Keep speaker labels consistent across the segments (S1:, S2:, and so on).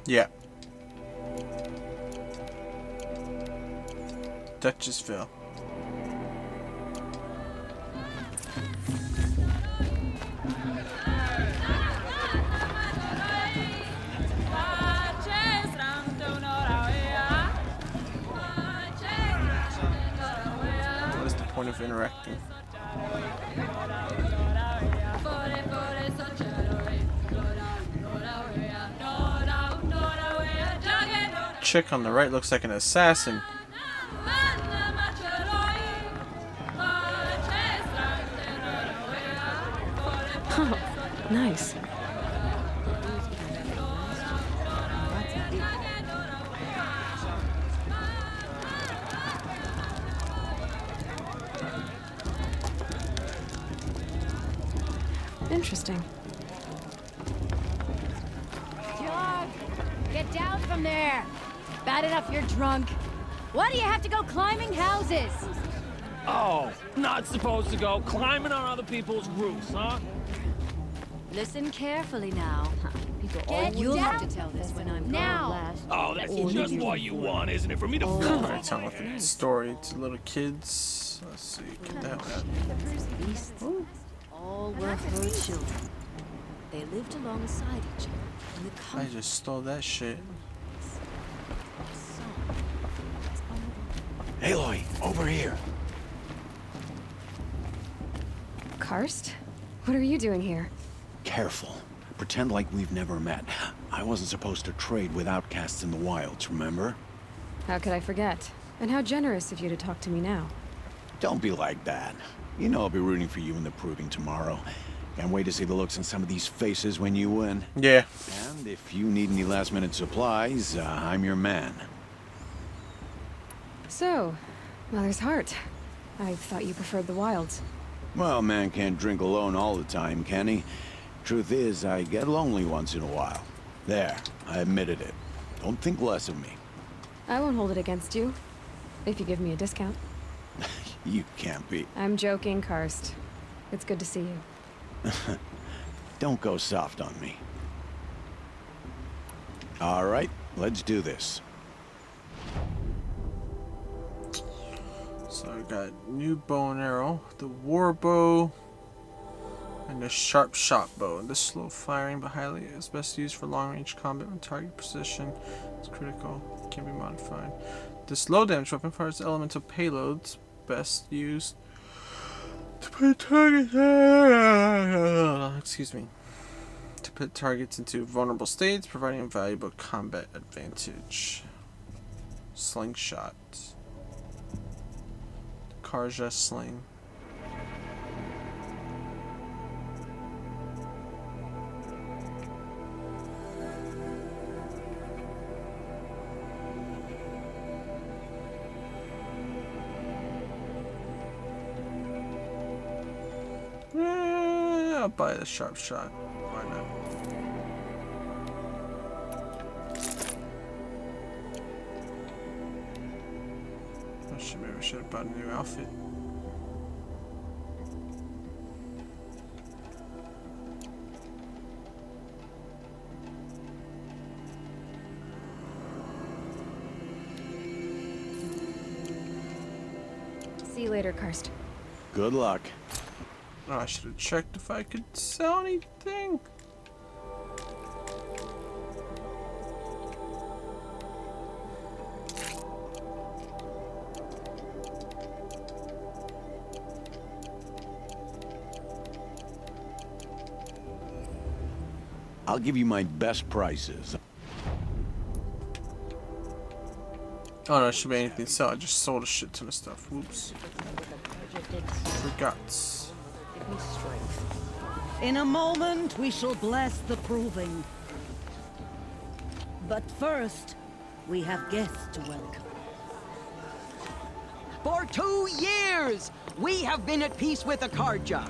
S1: Yeah. Duchessville. What is the point of interacting? Chick on the right looks like an assassin.
S2: Oh, nice. Interesting.
S3: Dog, get down from there. Bad enough you're drunk. Why do you have to go climbing houses?
S4: Oh, not supposed to go climbing on other people's roofs, huh?
S3: Listen carefully now.
S2: Get
S3: You'll
S2: down.
S3: have to tell this when I'm now.
S4: Oh, that's just what you want, isn't it? For me to
S1: Alright, telling like a story to little kids. Let's see, get that one.
S3: All were her children. They lived alongside each other in the
S1: I
S3: comfort
S1: just stole that shit.
S3: of song.
S5: Aloy, over here.
S2: Karst? What are you doing here?
S5: Careful. Pretend like we've never met. I wasn't supposed to trade with outcasts in the wilds, remember?
S2: How could I forget? And how generous of you to talk to me now.
S5: Don't be like that. You know I'll be rooting for you in the proving tomorrow. Can't wait to see the looks on some of these faces when you win.
S1: Yeah.
S5: And if you need any last-minute supplies, I'm your man.
S2: So, Mother's Heart. I thought you preferred the wilds.
S5: Well, man can't drink alone all the time, can he? Truth is, I get lonely once in a while. There, I admitted it. Don't think less of me.
S2: I won't hold it against you. If you give me a discount.
S5: You can't be.
S2: I'm joking, Karst. It's good to see you.
S5: Don't go soft on me. All right, let's do this.
S1: So I got new bow and arrow, the war bow, and the sharp shot bow. This slow firing but highly is best used for long range combat when target precision is critical. It can be modified. This low damage weapon fires elemental payloads. Best used to put targets. Excuse me. To put targets into vulnerable states, providing a valuable combat advantage. Slingshot. Karja sling. I'll buy the sharp shot. Why not? Maybe I should have bought a new outfit.
S2: See you later, Karst.
S5: Good luck.
S1: Oh, I should have checked if I could sell anything.
S5: I'll give you my best prices.
S1: Oh no, it should be anything to sell. I just sold a shit ton of stuff. Whoops. Forgot.
S6: In a moment, we shall bless the proving. But first, we have guests to welcome.
S7: For 2 years, we have been at peace with Akarja.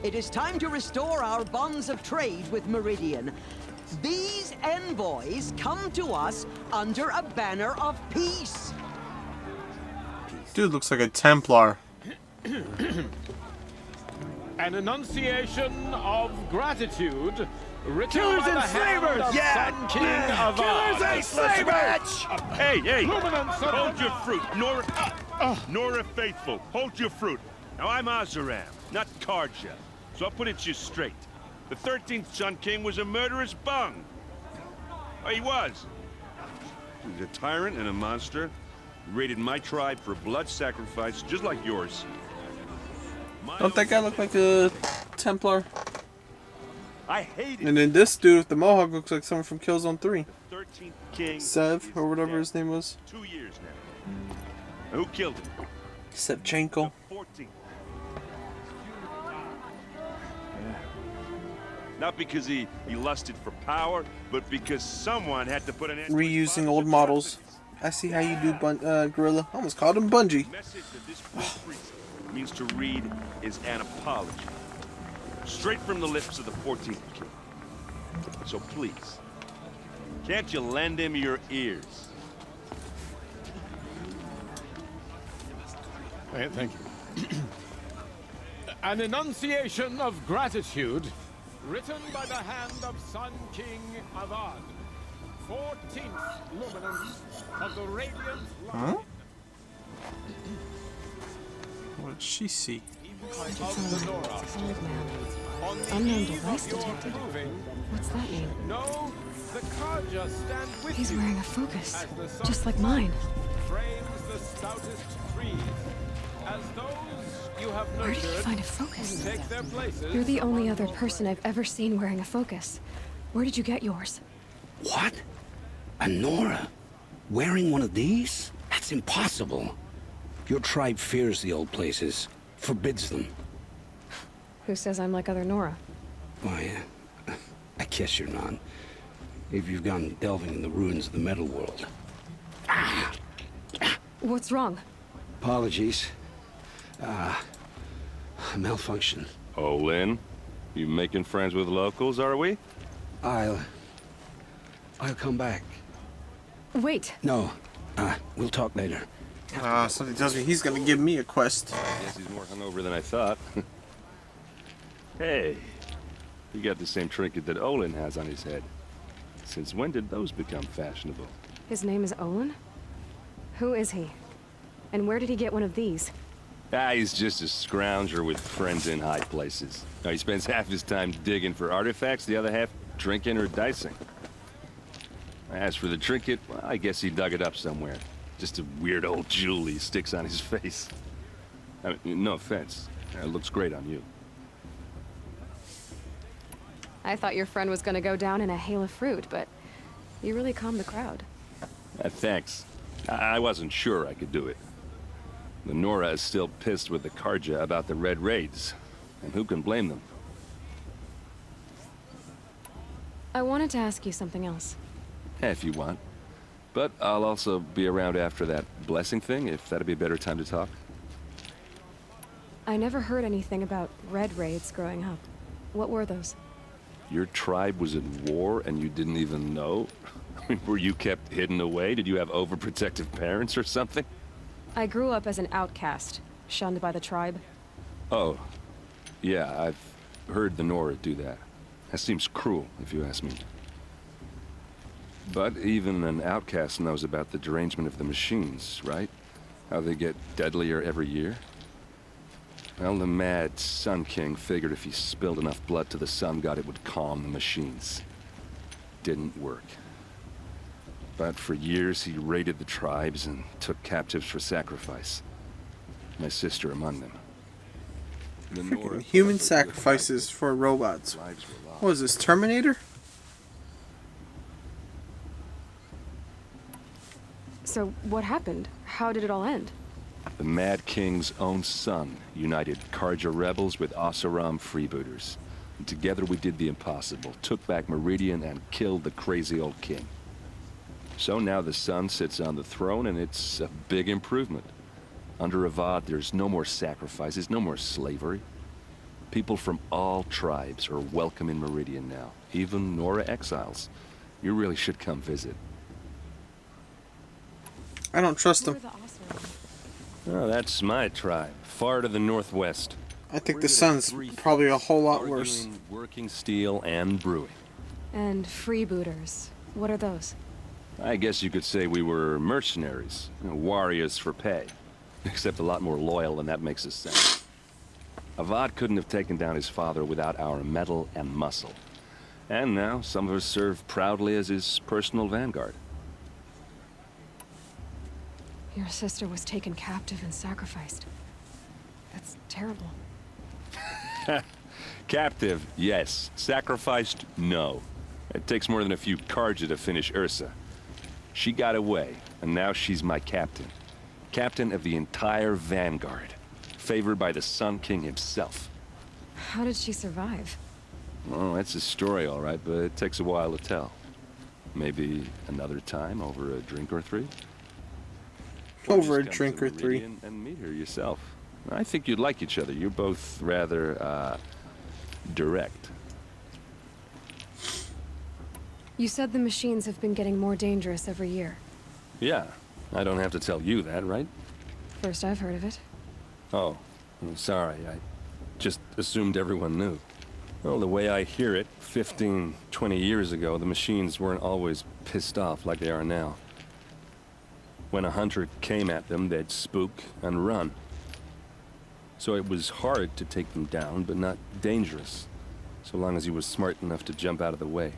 S7: It is time to restore our bonds of trade with Meridian. These envoys come to us under a banner of peace.
S1: Dude looks like a Templar.
S4: An enunciation of gratitude Killers and slavers!
S5: Yeah!
S4: Sun King of
S5: Killers and slavers!
S8: Hey! Hold your fruit, Nora Faithful. Hold your fruit. Now I'm Azaram, not Karja. So I'll put it to you straight. The 13th Sun King was a murderous bung. Oh, he was. He was a tyrant and a monster. He raided my tribe for blood sacrifice, just like yours.
S1: Don't that guy look like a Templar?
S8: I hate it.
S1: And then this dude with the mohawk looks like someone from Killzone 3.
S8: The 13th King.
S1: Sev, or whatever his name was.
S8: 2 years now. Who killed him?
S1: Sevchenko.
S8: The 14th. Not because he lusted for power, but because someone had to put an end to his
S1: Reusing
S8: father's
S1: old models.
S8: atrocities.
S1: I see how you do, Guerrilla. I almost called him Bungie.
S8: The message of this priest means to read is an apology. Straight from the lips of the 14th king. So please, can't you lend him your ears?
S4: Thank you. An enunciation of gratitude written by the hand of Sun King Avad, 14th luminance of the radiant light.
S1: Huh? What did she see?
S4: Of the Nora.
S2: Solid man.
S4: On the
S2: Unknown
S4: eve
S2: device
S4: of your
S2: detected.
S4: proving,
S2: What's that mean?
S4: no, the Karja stand with
S2: He's
S4: you
S2: wearing a focus,
S4: as the sun
S2: just like mine.
S4: frames the stoutest trees, as those you have
S2: Where did he
S4: nurtured
S2: find a focus?
S4: take their places.
S2: You're the only other person I've ever seen wearing a focus. Where did you get yours?
S9: What? A Nora? Wearing one of these? That's impossible. Your tribe fears the old places, forbids them.
S2: Who says I'm like other Nora?
S9: Why, I guess you're not. If you've gone delving in the ruins of the metal world.
S2: What's wrong?
S9: Apologies. Malfunction.
S8: Oh, Lynn, you making friends with locals, are we?
S9: I'll come back.
S2: Wait.
S9: No, we'll talk later.
S1: Something tells me he's gonna give me a quest.
S8: Guess he's more hungover than I thought. Hey, you got the same trinket that Olin has on his head. Since when did those become fashionable?
S2: His name is Olin? Who is he? And where did he get one of these?
S8: He's just a scrounger with friends in high places. Now, he spends half his time digging for artifacts, the other half drinking or dicing. As for the trinket, well, I guess he dug it up somewhere. Just a weird old jewel he sticks on his face. I mean, no offense. It looks great on you.
S2: I thought your friend was gonna go down in a hail of fruit, but you really calmed the crowd.
S8: Thanks. I wasn't sure I could do it. The Nora is still pissed with the Karja about the Red Raids. And who can blame them?
S2: I wanted to ask you something else.
S8: If you want. But I'll also be around after that blessing thing, if that'd be a better time to talk.
S2: I never heard anything about red raids growing up. What were those?
S8: Your tribe was in war and you didn't even know? I mean, were you kept hidden away? Did you have overprotective parents or something?
S2: I grew up as an outcast, shunned by the tribe.
S8: Oh, yeah, I've heard the Nora do that. That seems cruel, if you ask me. But even an outcast knows about the derangement of the machines, right? How they get deadlier every year? Well, the mad Sun King figured if he spilled enough blood to the Sun God, it would calm the machines. Didn't work. But for years, he raided the tribes and took captives for sacrifice. My sister among them. The Nora
S1: Human sacrifices for robots.
S8: lives were lost.
S1: What is this, Terminator?
S2: So, what happened? How did it all end?
S8: The Mad King's own son united Karja rebels with Oseram freebooters. And together we did the impossible, took back Meridian and killed the crazy old king. So now the son sits on the throne and it's a big improvement. Under Avad, there's no more sacrifices, no more slavery. People from all tribes are welcome in Meridian now, even Nora exiles. You really should come visit.
S1: I don't trust
S2: Who
S1: him.
S2: are the Oseram?
S8: Oh, that's my tribe, far to the northwest.
S1: I think the sun's probably a whole lot worse.
S8: Working steel and brewing.
S2: And freebooters. What are those?
S8: I guess you could say we were mercenaries, warriors for pay. Except a lot more loyal than that makes us sound. Avad couldn't have taken down his father without our metal and muscle. And now, some of us serve proudly as his personal vanguard.
S2: Your sister was taken captive and sacrificed. That's terrible.
S8: Captive, yes. Sacrificed, no. It takes more than a few Carja to finish Ursa. She got away, and now she's my captain. Captain of the entire vanguard. Favored by the Sun King himself.
S2: How did she survive?
S8: Well, that's a story, all right, but it takes a while to tell. Maybe another time over a drink or three?
S1: Over a
S8: Just come
S1: drink
S8: to
S1: or three.
S8: Meridian and meet her yourself. I think you'd like each other. You're both rather, direct.
S2: You said the machines have been getting more dangerous every year.
S8: Yeah, I don't have to tell you that, right?
S2: First I've heard of it.
S8: Oh, I'm sorry. I just assumed everyone knew. Well, the way I hear it, 15, 20 years ago, the machines weren't always pissed off like they are now. When a hunter came at them, they'd spook and run. So it was hard to take them down, but not dangerous, so long as he was smart enough to jump out of the way.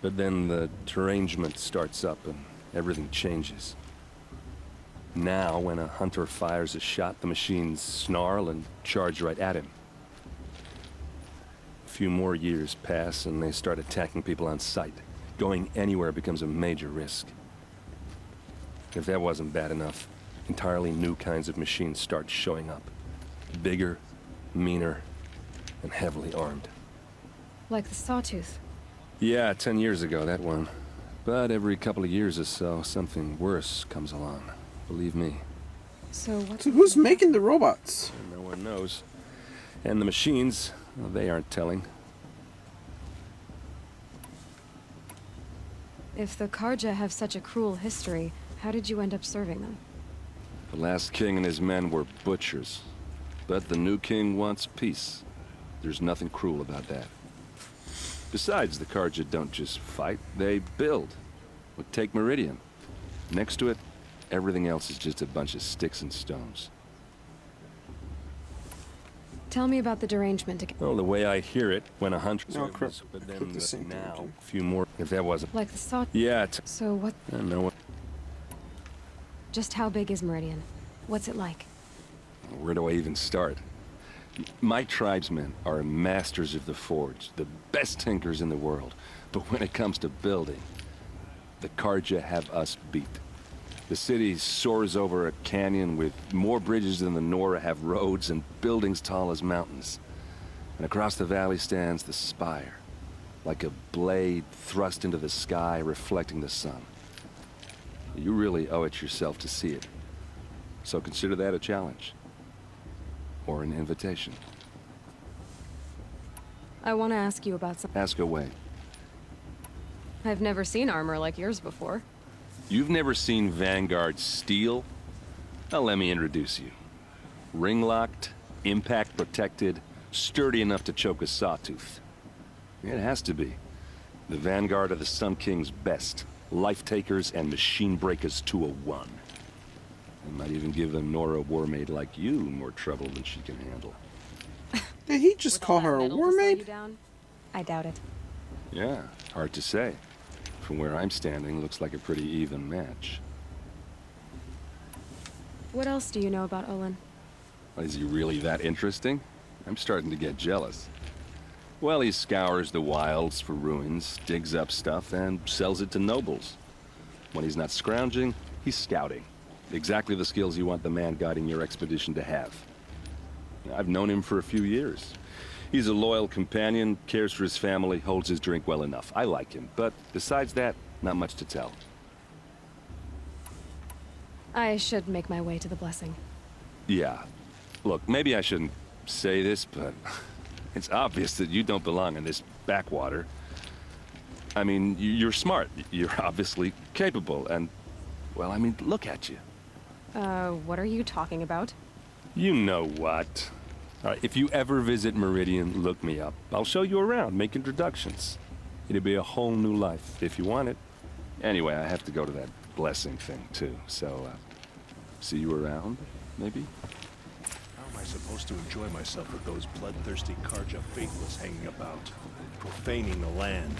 S8: But then the derangement starts up and everything changes. Now, when a hunter fires a shot, the machines snarl and charge right at him. A few more years pass and they start attacking people on sight. Going anywhere becomes a major risk. If that wasn't bad enough, entirely new kinds of machines start showing up. Bigger, meaner, and heavily armed.
S2: Like the Sawtooth.
S8: Yeah, 10 years ago, that one. But every couple of years or so, something worse comes along. Believe me.
S2: So what's...
S1: So who's making the robots?
S8: No one knows. And the machines, well, they aren't telling.
S2: If the Carja have such a cruel history, how did you end up serving them?
S8: The last king and his men were butchers. But the new king wants peace. There's nothing cruel about that. Besides, the Carja don't just fight, they build. Look, take Meridian. Next to it, everything else is just a bunch of sticks and stones.
S2: Tell me about the derangement again.
S8: Well, the way I hear it, when a hunter...
S1: Oh, crap.
S8: But
S1: Click
S8: then
S1: the same thing
S8: now,
S1: again.
S8: a few more... If that wasn't...
S2: Like the Sawtooth?
S8: Yeah,
S2: So what...
S8: I don't know.
S2: Just how big is Meridian? What's it like?
S8: Where do I even start? My tribesmen are masters of the forge, the best tinkers in the world. But when it comes to building, the Carja have us beat. The city soars over a canyon with more bridges than the Nora have roads and buildings tall as mountains. And across the valley stands the spire, like a blade thrust into the sky reflecting the sun. You really owe it yourself to see it. So consider that a challenge. Or an invitation.
S2: I want to ask you about something.
S8: Ask away.
S2: I've never seen armor like yours before.
S8: You've never seen Vanguard steel? Well, let me introduce you. Ring-locked, impact-protected, sturdy enough to choke a sawtooth. It has to be. The Vanguard of the Sun King's best. Life-takers and machine-breakers to a one. I might even give a Nora warmaid like you more trouble than she can handle.
S1: Did he just
S2: With
S1: call
S2: all that
S1: her a
S2: metal to slow you
S1: warmaid?
S2: down? I doubt it.
S8: Yeah, hard to say. From where I'm standing, looks like a pretty even match.
S2: What else do you know about Olin?
S8: Is he really that interesting? I'm starting to get jealous. Well, he scours the wilds for ruins, digs up stuff, and sells it to nobles. When he's not scrounging, he's scouting. Exactly the skills you want the man guiding your expedition to have. I've known him for a few years. He's a loyal companion, cares for his family, holds his drink well enough. I like him, but besides that, not much to tell.
S2: I should make my way to the blessing.
S8: Yeah. Look, maybe I shouldn't say this, but it's obvious that you don't belong in this backwater. I mean, you're smart. You're obviously capable, and, well, I mean, look at you.
S2: What are you talking about?
S8: You know what? All right, if you ever visit Meridian, look me up. I'll show you around, make introductions. It'll be a whole new life, if you want it. Anyway, I have to go to that blessing thing, too. So, see you around, maybe?
S10: How am I supposed to enjoy myself with those bloodthirsty Karja faithless hanging about, profaning the land?